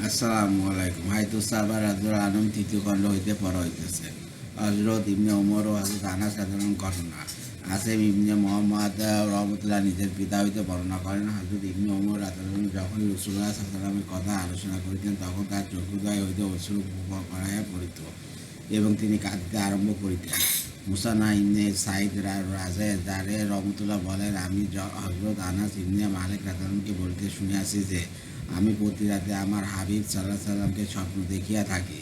আসসালামু আলাইকুম। হাইতু সাহাবা রাদিয়াল্লাহু আনহুম তৃতীয় খণ্ড হইতে পড়া হইতেছে। হযরত ইবনে ওমর ও হযরত আনাস সাধারণ ঘটনা। আসেম ইবনে মুহাম্মদ রহমতুল্লাহ নিজের পিতা হইতে বর্ণনা করেন, হযরত ইবনে ওমর রাদিয়াল্লাহু আনহু যখন রাসূলুল্লাহ সাল্লাল্লাহু আলাইহি ওয়াসাল্লামের কথা আলোচনা করিতেন তখন তার চক্ষুদ্বয় হইতে অশ্রু গড়াইয়া পড়িত এবং তিনি কাঁদিতে আরম্ভ করিতেন। মুসানা ইবনে সাইদ রাজে রহমতুল্লাহ বলেন, আমি হযরত আনাস ইবনে মালিক রাদিয়াল্লাহু আনহুকে বলিতে শুনিয়াছি যে আমি প্রতি রাতে আমার হাবিব সাল্লাল্লাহু আলাইহি সাল্লামকে স্বপ্ন দেখিয়া থাকি,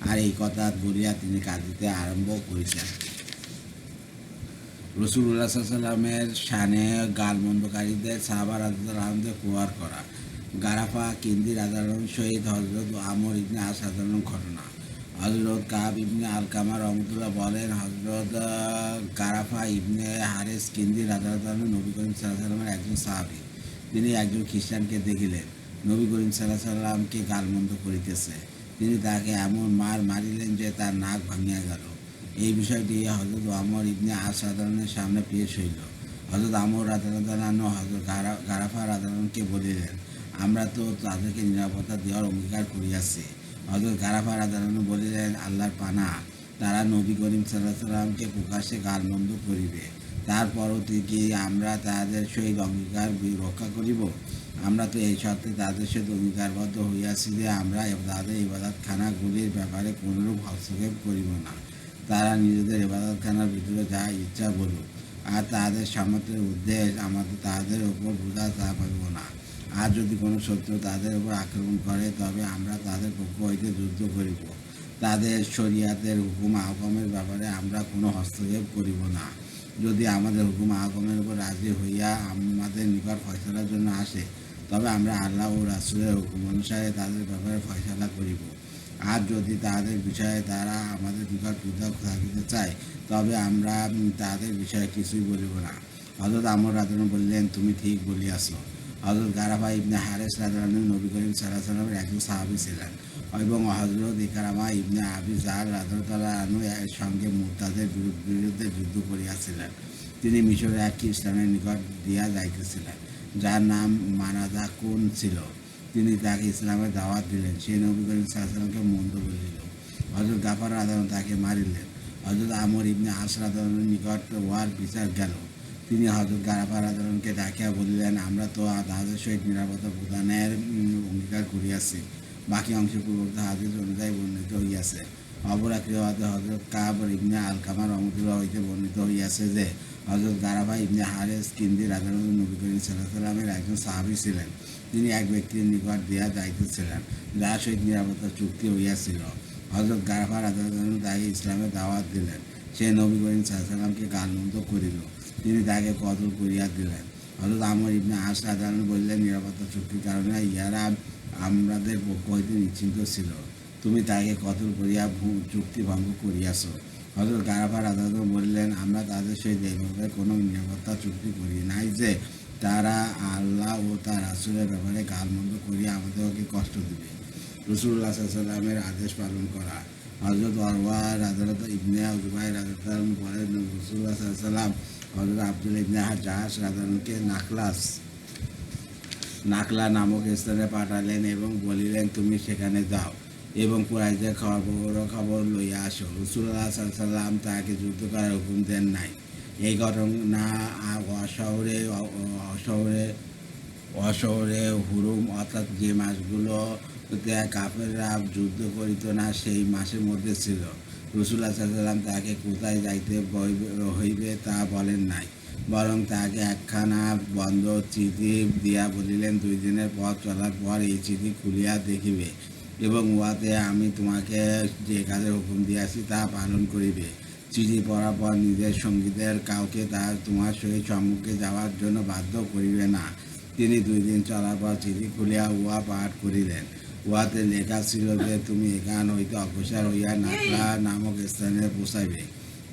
আর এই কথা বলিয়া তিনি কাঁদিতে আরম্ভ করিতেন। রাসূলুল্লাহ সাল্লাল্লাহু আলাইহি সাল্লামের শানে গালমন্দকারীদের সাহাবা রাদিয়াল্লাহু আনহুদের প্রহার করা। গারাফা কিন্দি রাদিয়াল্লাহু আনহু শহীদ হযরত আমর ইবনে আস রাদিয়াল্লাহু ঘটনা। হযরত কাব ইবনে আলকামা রহমতুল্লাহ বলেন, হযরত গারাফা ইবনে হারেস কিন্দি রাদিয়াল্লাহু আনহু নবী করিম সাল্লাল্লাহু আলাইহি সাল্লামের একজন সাহাবী। তিনি একজন খ্রিস্টানকে দেখিলেন নবী করিম সাল্লাল্লাহু আলাইহি সাল্লামকে গালমন্দ করিতেছে। তিনি তাকে এমন মারিলেন যে তার নাক ভাঙিয়া গেল। এই বিষয়টি হযরত আমর ইবনে আস রাদিয়াল্লাহু সামনে পেশ হইল। হযরত আমর রাদিয়াল্লাহু আনহু হযরত গারাফা রাদিয়াল্লাহু আনহুকে বলিলেন, আমরা তো তাদেরকে নিরাপত্তা দেওয়ার অঙ্গীকার করিয়াছি। হযরত গারাফা রাদিয়াল্লাহু আনহু বলিলেন, আল্লাহর পানাহ, তারা নবী করিম সাল্লাল্লাহু আলাইহি সাল্লামকে প্রকাশ্যে গালমন্দ করিবে, তারপরও কি আমরা তাদের সহিত অঙ্গীকার রক্ষা করিব? আমরা তো এই সত্ত্বে তাদের সহিত অঙ্গীকারবদ্ধ হইয়াছি যে আমরা তাদের ইবাদতখানাগুলির ব্যাপারে কোনরূপ হস্তক্ষেপ করিব না। তারা নিজেদের ইবাদতখানার ভিতরে যা ইচ্ছা বলুক, আর তাদের সামর্থ্যের উদ্দেশ্য আমাদের তাদের উপর বোঝা চাপাইব না। আর যদি কোনো শত্রু তাদের উপর আক্রমণ করে, তবে আমরা তাদের পক্ষ হইতে যুদ্ধ করিব। তাদের শরিয়াতের হুকুম আহকামের ব্যাপারে আমরা কোনো হস্তক্ষেপ করিব না। যদি আমাদের হুকুম আহকামের উপর রাজি হইয়া আমাদের নিকট ফয়সালার জন্য আসে, তবে আমরা আল্লাহ ও রাসূলের হুকুম অনুসারে তাদের ব্যাপারে ফয়সালা করিব। আর যদি তাদের বিষয়ে তারা আমাদের নিকট পৃথক থাকিতে চায়, তবে আমরা তাদের বিষয়ে কিছুই বলিব না। হযরত আমর রাদিয়াল্লাহু আনহু বললেন, তুমি ঠিক বলিয়াছ। হযরত গারাফা ইবনে হারেস রাদিয়াল্লাহু আনহু নবী করিম সাল্লাল্লাহু আলাইহি সাল্লামের একজন সাহাবী ছিলেন এবং হযরত ইকরামা ইবনে আবি জাহল রাদিয়াল্লাহু আনহু এর সঙ্গে মুরতাদের বিরুদ্ধে যুদ্ধ করিয়াছিলেন। তিনি মিশরের এক খ্রিস্টানের নিকট দিয়া যাইতেছিলেন, যার নাম মানাজাকুন ছিল। তিনি তাকে ইসলামের দাওয়াত দিলেন। সে নবী করিম সাল্লাল্লাহু আলাইহি সাল্লামকে মন্দ বলিল। হযরত গাফর রাদিয়াল্লাহু আনহু তাকে মারিলেন। হযরত আমর ইবনে আস রাদিয়াল্লাহু আনহুর নিকট উহার বিচার গেল। তিনি হযরত গাফর রাদিয়াল্লাহু আনহুকে ডাকিয়া বলিলেন, আমরা তো তাহাদের সহিত নিরাপত্তা প্রদানের অঙ্গীকার করিয়াছি। বাকি অংশ পূর্বোক্ত হাদীস অনুযায়ী বর্ণিত হইয়াছে। অপর এক রিওয়ায়াতে হযরত কাব ইবনে আলকামা রহমতুল্লাহ হইতে বর্ণিত হইয়াছে যে হযরত গারাফা ইবনে হারেস কিন্দি রাদিয়াল্লাহু আনহু নবী করিম সাল্লাল্লাহু আলাইহি সাল্লামের একজন সাহাবী ছিলেন। তিনি এক ব্যক্তির নিকট দিয়া যাইতেছিলেন, যার সহিত নিরাপত্তা চুক্তি হইয়াছিল। হযরত গারাফা রাদিয়াল্লাহু আনহু তাকে ইসলামের দাওয়াত দিলেন। সে নবী করিম সাল্লাল্লাহু আলাইহি সাল্লামকে গালমন্দ করিল। তিনি তাকে কতল করিয়া দিলেন। হযরত আমর ইবনে আস রাদিয়াল্লাহু আনহু বললেন, নিরাপত্তা চুক্তির কারণে ইহারা আমাদের পক্ষ হইতে নিশ্চিন্ত ছিল। তুমি তাকে কতল করিয়া চুক্তি ভঙ্গ করিয়াছ। হযরত গারাফা রাদিয়াল্লাহু আনহু বললেন, আমরা তাদের সহিত এইভাবে কোনো নিরাপত্তা চুক্তি করি নাই যে তারা আল্লাহ ও তার রাসূলের ব্যাপারে গালমন্দ করিয়া আমাদেরকে কষ্ট দিবে। রাসূলুল্লাহ সাল্লাল্লাহু আলাইহি ওয়াসাল্লামের আদেশ পালন করা। হযরত উরওয়া রাদিয়াল্লাহু ইবনে জুবাইর রাদিয়াল্লাহু আনহু বলেন, রাসূলুল্লাহ সাল্লাল্লাহু আলাইহি ওয়াসাল্লাম হযরত আব্দুল্লাহ ইবনে জাহশ রাদিয়াল্লাহু আনহুকে নাখলা নামক স্থানে পাঠালেন এবং বলিলেন, তুমি সেখানে যাও এবং কুরাইশদের খবর লইয়া আসো। রাসূলুল্লাহ সাল্লাল্লাহু আলাইহি ওয়াসাল্লাম তাহাকে যুদ্ধ করার হুকুম দেন নাই। এই ঘটনা অশহরে হুরুম অর্থাৎ যে মাসগুলোতে কাফেররা যুদ্ধ করিত না, সেই মাসের মধ্যে ছিল। রাসূলুল্লাহ সাল্লাল্লাহু আলাইহি ওয়াসাল্লাম তাহাকে কোথায় যাইতে হইবে তা বলেন নাই, বরং তাহাকে একখানা বন্ধ চিঠি দিয়া বলিলেন, 2 দিনের পথ চলার পর এই চিঠি খুলিয়া দেখিবে এবং উহাতে আমি তোমাকে যে কাজের হুকুম দিয়াছি তা পালন করিবে। চিঠি পড়ার পর নিজের সঙ্গীদের কাউকে তোমার সহিত সম্মুখে যাওয়ার জন্য বাধ্য করিবে না। তিনি 2 দিন চলার পর চিঠি খুলিয়া উহা পাঠ করিলেন। উহাতে লেখা ছিল যে, তুমি এখান হইতে অগ্রসর হইয়া নাখলা নামক স্থানে পৌঁছাইবে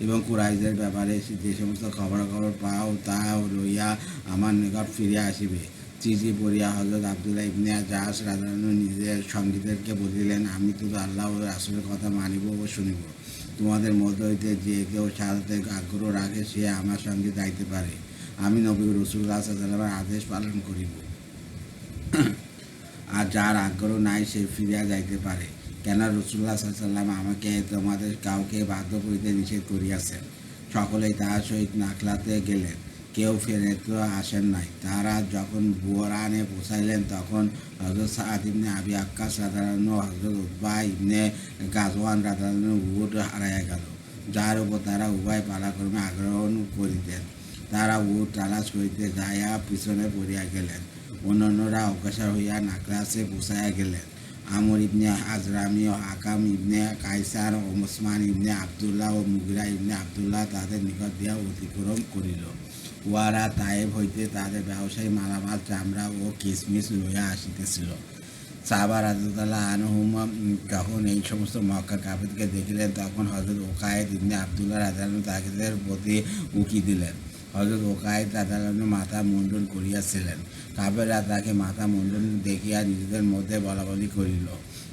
এবং কুরাইশদের ব্যাপারে যে সমস্ত খবরাখবর পাও তা লইয়া আমার নিকট ফিরিয়া আসিবে। চিঠি পড়িয়া হযরত আব্দুল্লাহ ইবনে জাহশ রাদিয়াল্লাহু আনহু নিজের সঙ্গীদেরকে বলিলেন, আমি তো আল্লাহ ও রাসূলের কথা মানিব ও শুনিব। তোমাদের মধ্য হইতে যে কেউ সাহায্যে আগ্রহ রাখে সে আমার সঙ্গে যাইতে পারে। আমি নবী রাসূলুল্লাহ সাল্লাল্লাহু আলাইহি ওয়াসাল্লামের আদেশ পালন করিব। আর যার আগ্রহ নাই সে ফিরিয়া যাইতে পারে। কেন রাসূলুল্লাহ সাল্লাল্লাহু আলাইহি ওয়াসাল্লাম আমাকে তোমাদের কাউকে বাধ্য করিতে নিষেধ করিয়াছেন। সকলেই তাহার সহিত নাখলাতে গেলেন, কেউ ফেরত আসেন নাই। তারা যখন বুহরানে পৌঁছাইলেন তখন হযরত সাদ ইবনে আবি আক্কাস রাদিয়াল্লাহু আনহু হযরত উতবা ইবনে গাজওয়ান রাদিয়াল্লাহু আনহু উট হারাইয়া গেল, যার উপর তারা উভয় পালাক্রমে আগ্রহণ করিতেন। তারা উট তালাশ করিতে যাইয়া পিছনে পড়িয়া গেলেন। অন্যান্যরা অগ্রসর হইয়া নাখলাসে পৌঁছাইয়া গেলেন। আমর ইবনে হাজরামি ও হাকাম ইবনে কায়সার ও ওসমান ইবনে আবদুল্লাহ ও মুগিরা ইবনে আবদুল্লাহ তাদের নিকট দিয়া অতিক্রম করিল। উহারা তায়েব হইতে তাদের ব্যবসায়ী মালামাল, চামড়া ও কিশমিশ লইয়া আসিতেছিল। সাহাবা রাদিয়াল্লাহু আনহুম যখন এই সমস্ত মক্কা কাফিরকে দেখিলেন তখন হযরত ওকায়েদ ইবনে আবদুল্লাহ রাদিয়াল্লাহু আনহু তাদের প্রতি উকি দিলেন। হযরত ওকায়েদ রাদিয়াল্লাহু আনহু মাথা মুণ্ডন করিয়াছিলেন। কাফেররা তাকে মাথা মুণ্ডন দেখিয়া নিজেদের মধ্যে বলাবলি করিল,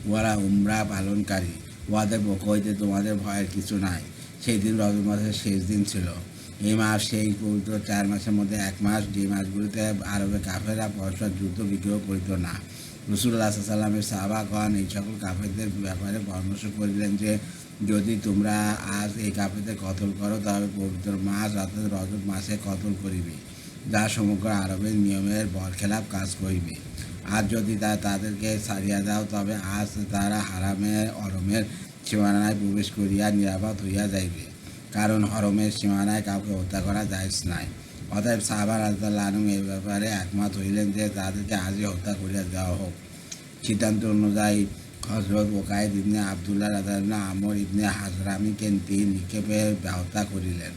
উহারা উমরা পালনকারী, উহাদের পক্ষ হইতে তোমাদের ভয়ের কিছু নাই। সেই দিন রজব মাসের শেষ দিন ছিল। এই মাস সেই পবিত্র 4 মাসের মধ্যে এক মাস, যে মাসগুলিতে আরবে কাফেররা পরস্পর যুদ্ধ বিগ্রহ করিত না। রাসূলুল্লাহ সাল্লাল্লাহু আলাইহি ওয়াসাল্লামের সাহাবাগণ এই সকল কাফেরদের ব্যাপারে পরামর্শ করিলেন যে, যদি তোমরা আজ এই কাফেরদের কতল করো তবে পবিত্র মাস অর্থাৎ রজব মাসে কতল করিবে, যা সমগ্র আরবের নিয়মের বরখেলাপ কাজ করিবে। আর যদি তাদেরকে ছাড়িয়া দাও তবে আজ তারা হরমের সীমানায় প্রবেশ করিয়া নিরাপদ হইয়া যাইবে, কারণ হরমের সীমানায় কাউকে হত্যা করা জায়েজ নাই। অতএব সাহাবা রাদিয়াল্লাহু আনহুম এই ব্যাপারে একমত হইলেন যে তাদেরকে আজই হত্যা করিয়া দেওয়া হোক। সিদ্ধান্ত অনুযায়ী হযরত ওকায়েদ ইবনে আবদুল্লাহ রাদিয়াল্লাহু আনহু আমর ইবনে হাজরামিকে তীর নিক্ষেপে হত্যা করিলেন।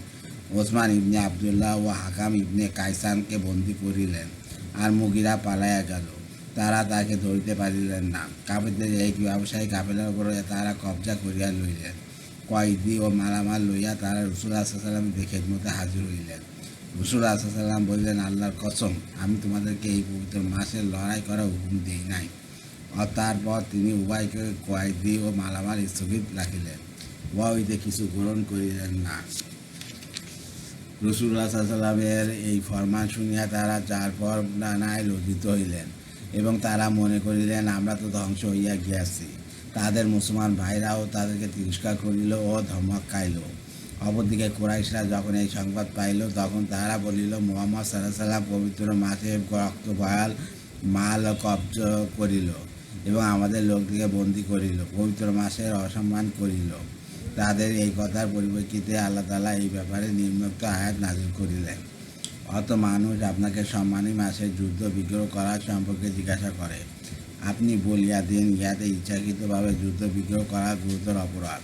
ওসমান ইবনে আবদুল্লাহ ও হাকাম ইবনে কায়সানকে বন্দী করিলেন। আর মুগিরা পালাইয়া গেল, তারা তাকে ধরিতে পারিলেন না। কাফেরদের এই ব্যবসায়ী কাফেলার উপর তারা কবজা করিয়া লইলেন। কয়েদি ও মালামাল লইয়া তারা রাসূলুল্লাহ সাল্লাল্লাহু আলাইহি ওয়াসাল্লামের খেদমতে হাজির হইলেন। রাসূলুল্লাহ সাল্লাল্লাহু আলাইহি ওয়াসাল্লাম বললেন, আল্লাহর কসম, আমি তোমাদেরকে এই পবিত্র মাসে লড়াই করার হুকুম দিই নাই। তারপর তিনি উভয়কে কয়েদি ও মালামাল স্থগিত রাখিলেন, উহা হইতে কিছু গ্রহণ করিলেন না। রাসূলুল্লাহ সাল্লাল্লাহু আলাইহি ওয়াসাল্লামের এই ফরমান শুনিয়া তারা যারপর নানায় লজ্জিত হইলেন এবং তারা মনে করিলেন আমরা তো ধ্বংস হইয়া গিয়াছি। তাদের মুসলমান ভাইরাও তাদেরকে তিরস্কার করিল ও ধমক খাইল। অপরদিকে কুরাইশরা যখন এই সংবাদ পাইল তখন তারা বলিল, মুহাম্মদ সাল্লাল্লাহু আলাইহি ওয়াসাল্লাম পবিত্র মাসে রক্তবহাল মাল কবজ করিল এবং আমাদের লোকদিকে বন্দী করিল, পবিত্র মাসের অসম্মান করিল। তাদের এই কথার পরিপ্রেক্ষিতে আল্লাহ তাআলা এই ব্যাপারে নিম্নোক্ত আয়াত নাযিল করিলেন। অত মানুষ আপনাকে সম্মানী মাসের যুদ্ধ বিগ্রহ করার সম্পর্কে জিজ্ঞাসা করে, আপনি বলিয়া দিন, ইহাতে ইচ্ছাকৃতভাবে যুদ্ধ বিগ্রহ করা গুরুতর অপরাধ।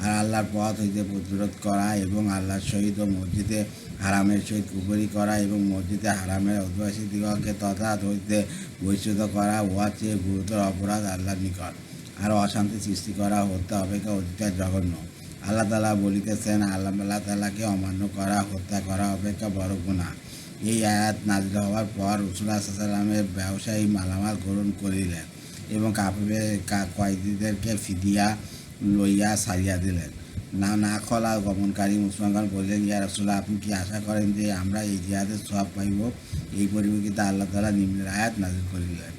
আর আল্লাহর পথ হইতে প্রতিরোধ করা এবং আল্লাহর সহিত ও মসজিদে হারামের সহিত কুফরি করা এবং মসজিদে হারামের অধিবাসীদিগকে তথা হইতে বহিষ্কৃত করা, উহার চেয়ে গুরুতর অপরাধ আল্লাহর নিকট। আর অশান্তি সৃষ্টি করা হত্যা অপেক্ষা অধিকার জঘন্য। আল্লাহ তাআলা বলিতেছেন, আল্লাহ তাআলাকে অমান্য করা হত্যা করা অপেক্ষা বড় গুনাহ। এই আয়াত নাযিল হওয়ার পর রাসূলুল্লাহ সাল্লাল্লাহু আলাইহি ওয়াসাল্লামের ব্যবসায়ী মালামাল গ্রহণ করিলেন এবং কয়েদিদেরকে ফিদিয়া লইয়া ছাড়িয়া দিলেন। না খোলা গমনকারী মুসলমানগণ বললেন, ইয়া রাসূলুল্লাহ, আপনি কি আশা করেন যে আমরা এই জিহাদের সওয়াব পাইব? এই পরিপ্রেক্ষিতে আল্লাহ তাআলা নিম্নের আয়াত নাযিল করিলেন।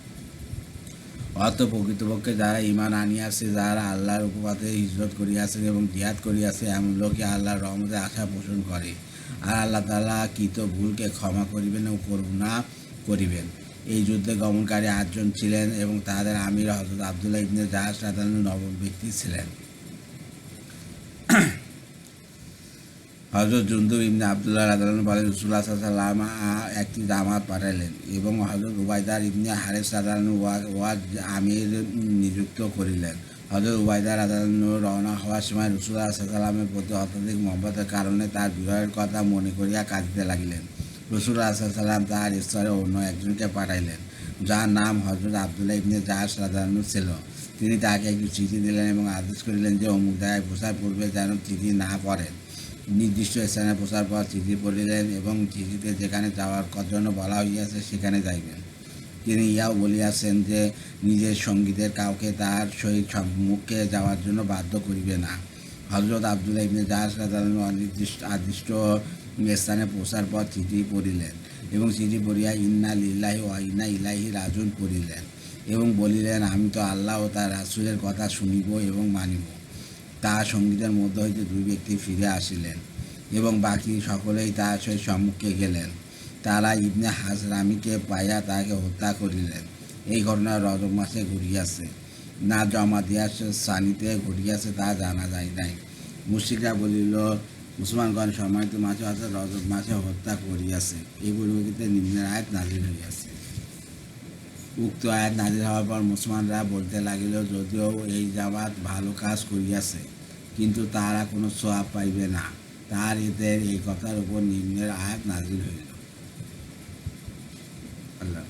অর্থ প্রকৃতপক্ষে যারা ঈমান আনিয়াছে, যারা আল্লাহর উপপাতে হিজরত করিয়াছেন এবং জিহাদ করিয়াছে, এমন লোকে আল্লাহর রহমতে আশা পোষণ করে। আর আল্লাহ তাআলা কৃত ভুলকে ক্ষমা করিবেন ও করুণা করিবেন। এই যুদ্ধে গমনকারী 8 জন ছিলেন এবং তাদের আমির হযরত আব্দুল্লাহ ইবনে জাহাশ রাদিয়াল্লাহু আনহু নবম ব্যক্তি ছিলেন। হযরত জুনদুব ইবনে আবদুল্লাহ রাদিয়াল্লাহু আনহু বলেন, রাসূলুল্লাহ সাল্লাল্লাহু আলাইহি ওয়াসাল্লাম একটি জামাত পাঠাইলেন এবং হযরত উবাইদা ইবনে হারিস রাদিয়াল্লাহু আনহু ওয়াজ আমির নিযুক্ত করিলেন। হযরত উবাইদা রাদিয়াল্লাহু আনহু রওনা হওয়ার সময় রাসূলুল্লাহ সাল্লাল্লাহু আলাইহি ওয়াসাল্লামের প্রতি অত্যধিক মহব্বতের কারণে তার বিরহের কথা মনে করিয়া কাঁদিতে লাগিলেন। রাসূলুল্লাহ সাল্লাল্লাহু আলাইহি ওয়াসাল্লাম তার স্তরে অন্য একজনকে পাঠাইলেন, যার নাম হযরত আব্দুল্লাহ ইবনে জাহাশ রাদিয়াল্লাহু আনহু ছিল। তিনি তাকে একটি চিঠি দিলেন এবং আদেশ করিলেন যে অমুক জায়গায় পৌঁছার পূর্বে যেন চিঠি না পড়েন। নির্দিষ্ট স্থানে পৌঁছার পর চিঠি পড়িলেন এবং চিঠিতে যেখানে যাওয়ার জন্য বলা হইয়াছে সেখানে যাইবেন। তিনি ইহাও বলিয়াছেন যে নিজের সঙ্গীদের কাউকে তাহার সহিত সম্মুখে যাওয়ার জন্য বাধ্য করিবে না। হযরত আব্দুল্লাহ ইবনে জাহাশ রাদিয়াল্লাহু আনহু আদিষ্ট স্থানে পৌঁছার পর চিঠি পড়িলেন এবং চিঠি পড়িয়া ইন্না লিল্লাহি ওয়া ইন্না ইলাইহি রাজিউন পড়িলেন এবং বলিলেন, আমি তো আল্লাহ ও তার রাসূলের কথা শুনিব এবং মানিব। তাহার সঙ্গীদের মধ্য হইতে 2 ব্যক্তি ফিরে আসিলেন এবং বাকি সকলেই তাহার সহিত সম্মুখে গেলেন। তারা ইবনে হাজরামিকে পাইয়া তাহাকে হত্যা করিলেন। এই ঘটনা রজব মাসে ঘটিয়াছে, না জমাদিয়া সানিতে ঘটিয়াছে তা জানা যায় নাই। মুশরিকরা বলিল, মুসলমানগণ সম্মানিত মাসে অর্থাৎ রজব মাসে হত্যা করিয়াছে। এই পরিপ্রেক্ষিতে নিম্নের আয়াত নাযিল হইয়াছে। উক্ত আয়াত নাযিল হওয়ার পর মুসলমানরা বলতে লাগিল, যদিও এই জামাত ভালো কাজ করিয়াছে, কিন্তু তাহারা কোনো সওয়াব পাইবে না। তাহার এদের এই কথার উপর নিম্নের আয়াত নাযিল হইল। আল্লাহ।